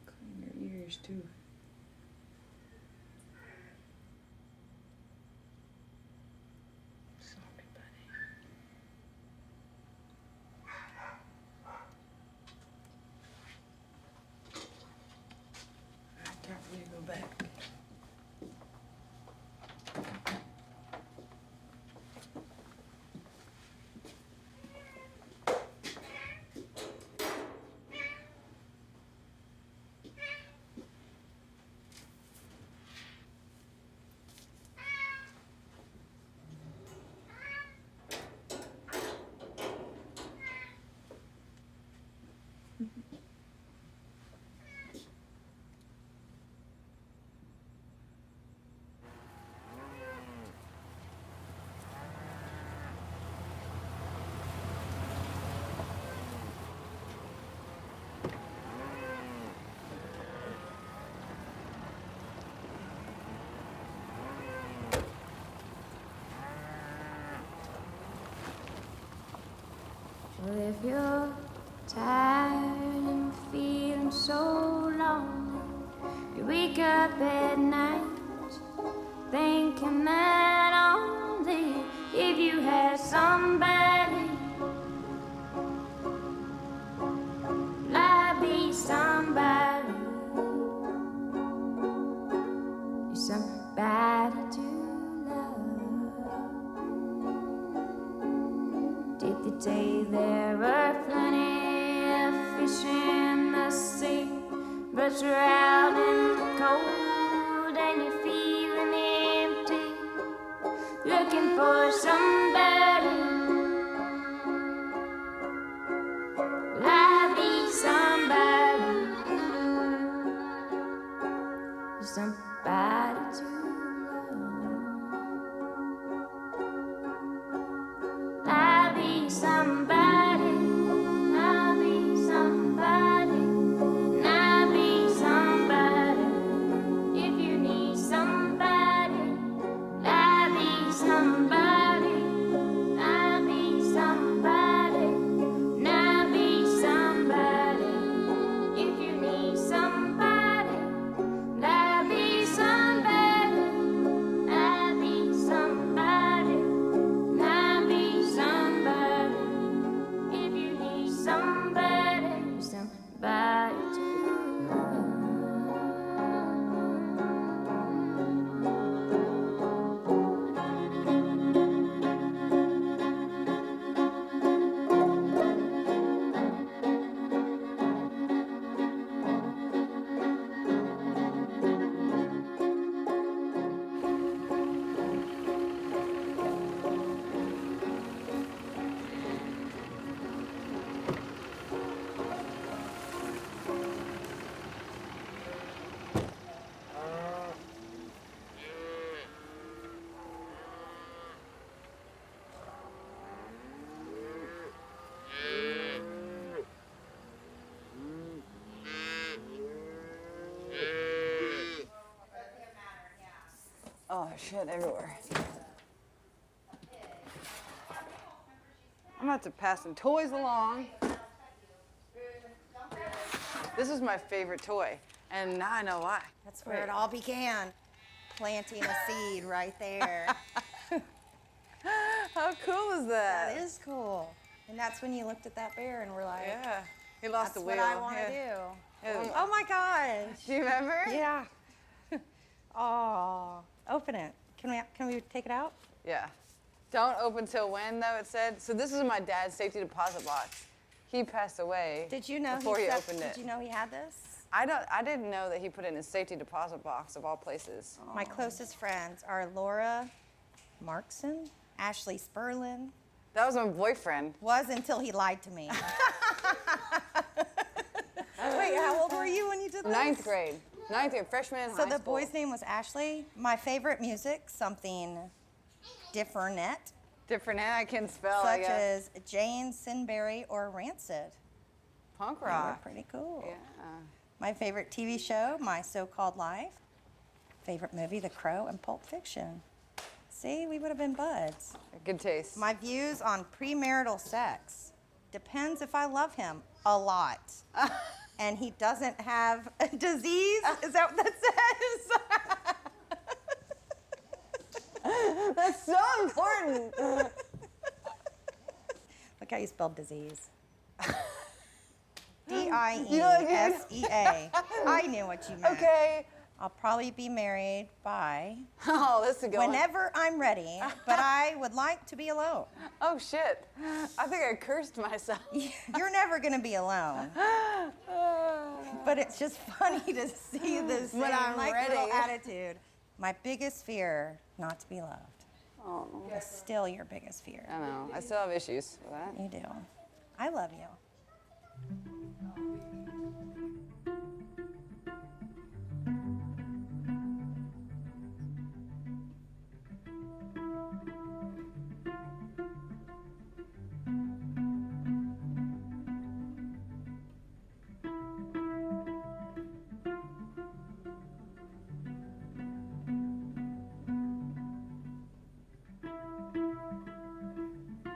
Clean your ears too. Time for you to go back. Well, if you're tired and feeling so lonely, you wake up at night thinking that only if you had somebody, will I be somebody, you're somebody to love. Did they say there were plenty of fish in the sea, but you're out in the cold and you're feeling empty, looking for somebody, will I be somebody, somebody to love. I'll be somebody, I'll be somebody, and I'll be somebody. If you need somebody, I'll be somebody, I'll be somebody, and I'll be somebody. If you need somebody, I'll be somebody, I'll be somebody, and I'll be somebody. If you need somebody, somebody to love. Oh, shit everywhere. I'm about to pass some toys along. This is my favorite toy, and now I know why. That's where it all began. Planting a seed right there. How cool is that? That is cool. And that's when you looked at that bear and were like, Yeah, he lost the wheel. That's what I want to Yeah. do. Yeah. Oh my gosh. Do you remember? Yeah. Oh, open it. Can we take it out? Yeah. Don't open till when, though, it said. So this is my dad's safety deposit box. He passed away Did you know before he opened it. Did you know he had this? I didn't know that he put it in his safety deposit box of all places. My closest friends are Laura Markson, Ashley Sperlin. That was my boyfriend. Was until he lied to me. Wait, how old were you when you did this? Ninth grade, freshman in high So school. the boy's name was Ashley. My favorite music, something different, Different, I can spell, such I guess. as Jane Sinberry or Rancid. Punk They were rock. pretty cool. Yeah. My favorite TV show, My So-Called Life. Favorite movie, The Crow and Pulp Fiction. See, we would have been buds. Good taste. My views on premarital sex. Depends if I love him a lot. And he doesn't have a disease? Is that what that says? That's so important. Look how you spelled disease. D-I-E-S-E-A. I knew what you meant. Okay. I'll probably be married by Oh, this is a good one. whenever I'm ready, but I would like to be alone. Oh, shit. I think I cursed myself. You're never going to be alone. But it's just funny to see this But I'm little ready. attitude. My biggest fear, not to be loved. Oh. It's still your biggest fear. I know. I still have issues with that. You do. I love you.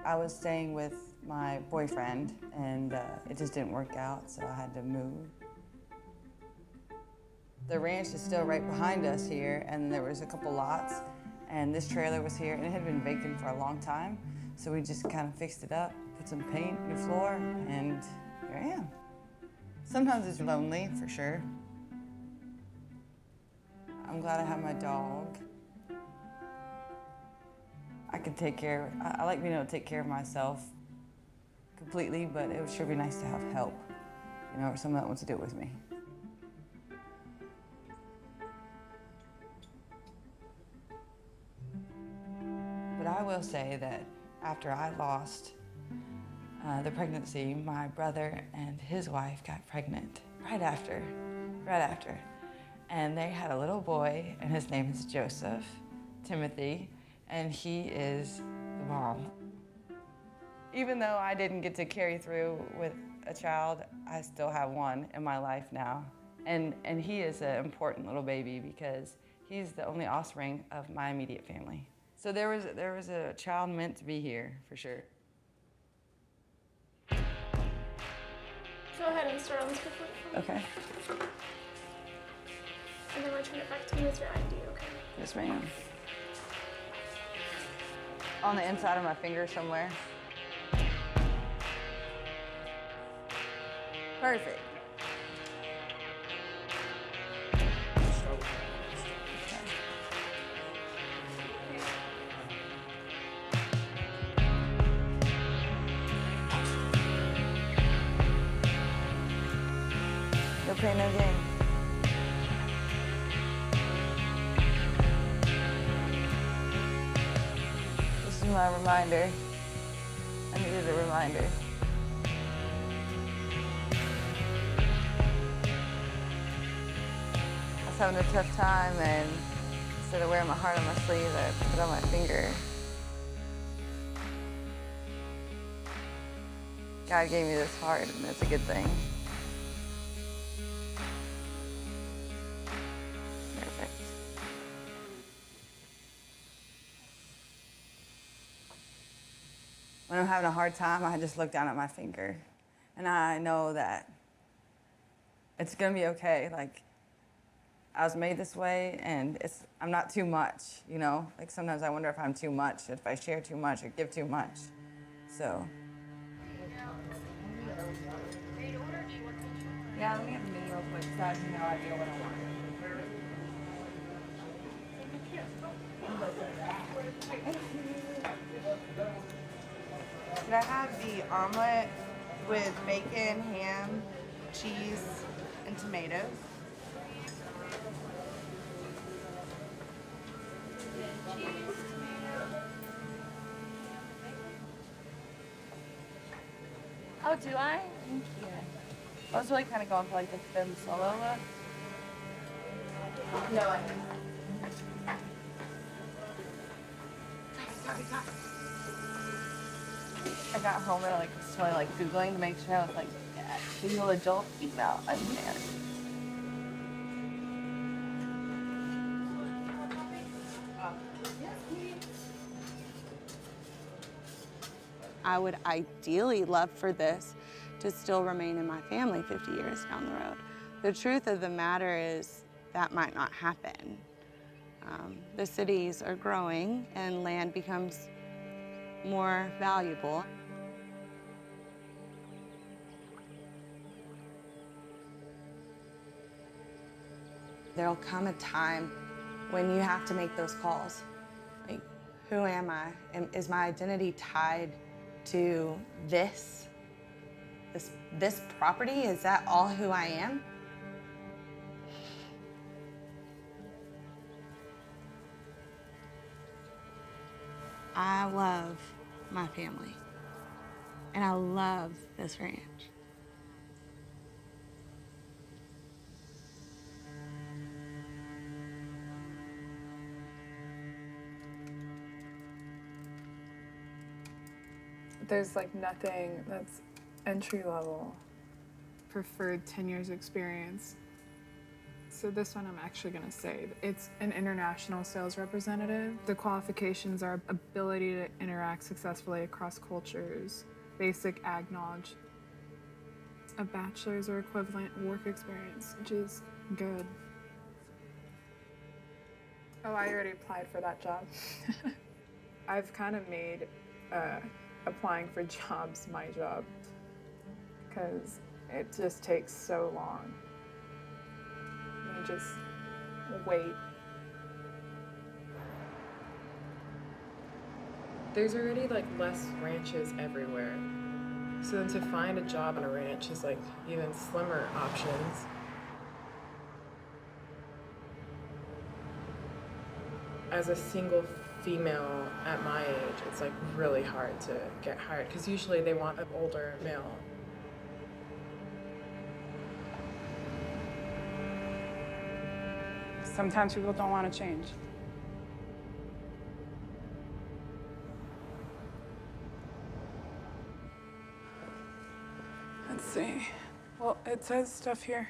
I was staying with my boyfriend, and it just didn't work out, so I had to move. The ranch is still right behind us here, and there was a couple lots, and this trailer was here, and it had been vacant for a long time, so we just kind of fixed it up, put some paint, new floor, and here I am. Sometimes it's lonely, for sure. I'm glad I have my dog. I can take care, I like being able to take care of myself completely, but it would sure be nice to have help, you know, or someone that wants to do it with me. But I will say that after I lost the pregnancy, my brother and his wife got pregnant right after. And they had a little boy, and his name is Joseph, Timothy, and he is the bomb. Even though I didn't get to carry through with a child, I still have one in my life now. And he is an important little baby because he's the only offspring of my immediate family. So there was a child meant to be here, for sure. Go ahead and start on this before. Okay. And then return it back to me with your ID, okay? Yes, ma'am. On the inside of my finger somewhere. Perfect. No pain, no gain. This is my reminder. I needed a reminder. I was having a tough time, and instead of wearing my heart on my sleeve, I put it on my finger. God gave me this heart, and that's a good thing. Perfect. When I'm having a hard time, I just look down at my finger, and I know that it's gonna be okay. Like, I was made this way, and I'm not too much, you know? Like, sometimes I wonder if I'm too much, if I share too much or give too much. So. Yeah, let me have a mini real quick, so I have no idea what I want. Could I have the omelet with bacon, ham, cheese, and tomatoes? Oh, do I? Thank you. I was really kind of going for like the thin solo look. No, I didn't. I got home and I was totally like Googling to make sure I was like, yeah, single adult female, unmarried. I would ideally love for this to still remain in my family 50 years down the road. The truth of the matter is that might not happen. The cities are growing and land becomes more valuable. There'll come a time when you have to make those calls. Like, who am I? Is my identity tied to this property? Is that all who I am? I love my family, and I love this ranch. There's like nothing that's entry level. Preferred 10 years experience. So this one I'm actually gonna say, it's an international sales representative. The qualifications are ability to interact successfully across cultures, basic ag knowledge, a bachelor's or equivalent work experience, which is good. Oh, I already applied for that job. I've kind of made applying for jobs my job because it just takes so long. You just wait. There's already like less ranches everywhere. So then to find a job on a ranch is like even slimmer options. As a single female at my age, it's like really hard to get hired because usually they want an older male. Sometimes people don't want to change. Let's see. Well, it says stuff here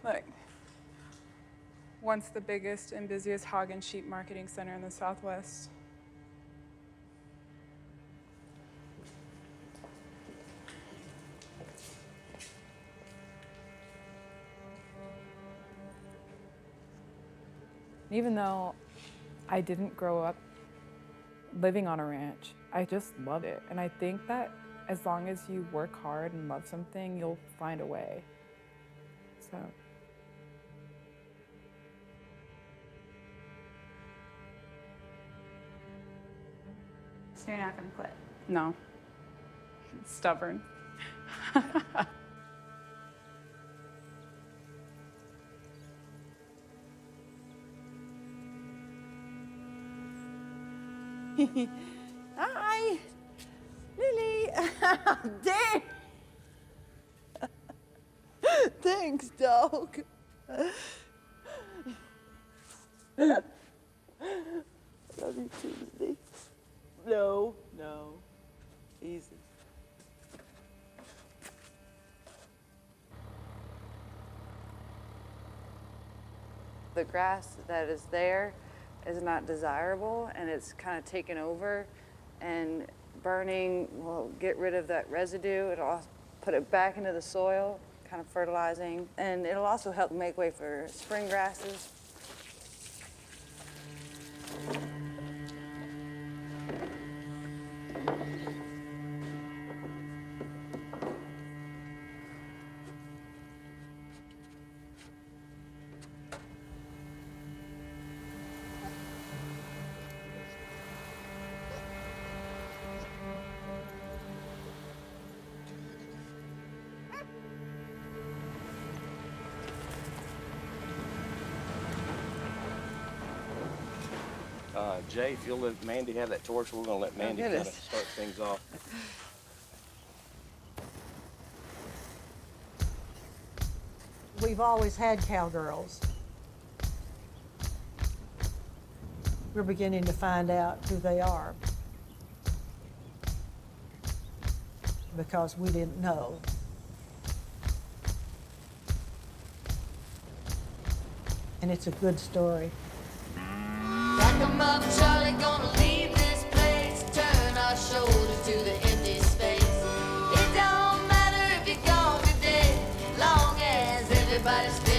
like once the biggest and busiest hog and sheep marketing center in the Southwest. Even though I didn't grow up living on a ranch, I just love it. And I think that as long as you work hard and love something, you'll find a way. So. So you're not gonna quit? No. Stubborn. Hi, Lily. Dang. Thanks, dog. Love you, Tuesday. No, no. Easy. The grass that is there is not desirable, and it's kind of taken over, and burning will get rid of that residue. It'll also put it back into the soil, kind of fertilizing, and it'll also help make way for spring grasses. Jay, if you'll let Mandy have that torch, we're going to let Mandy kind of start things off. We've always had cowgirls. We're beginning to find out who they are because we didn't know. And it's a good story. Pack 'em up, Charlie, gonna leave this place. Turn our shoulders to the empty space. It don't matter if you're gone today, long as everybody's still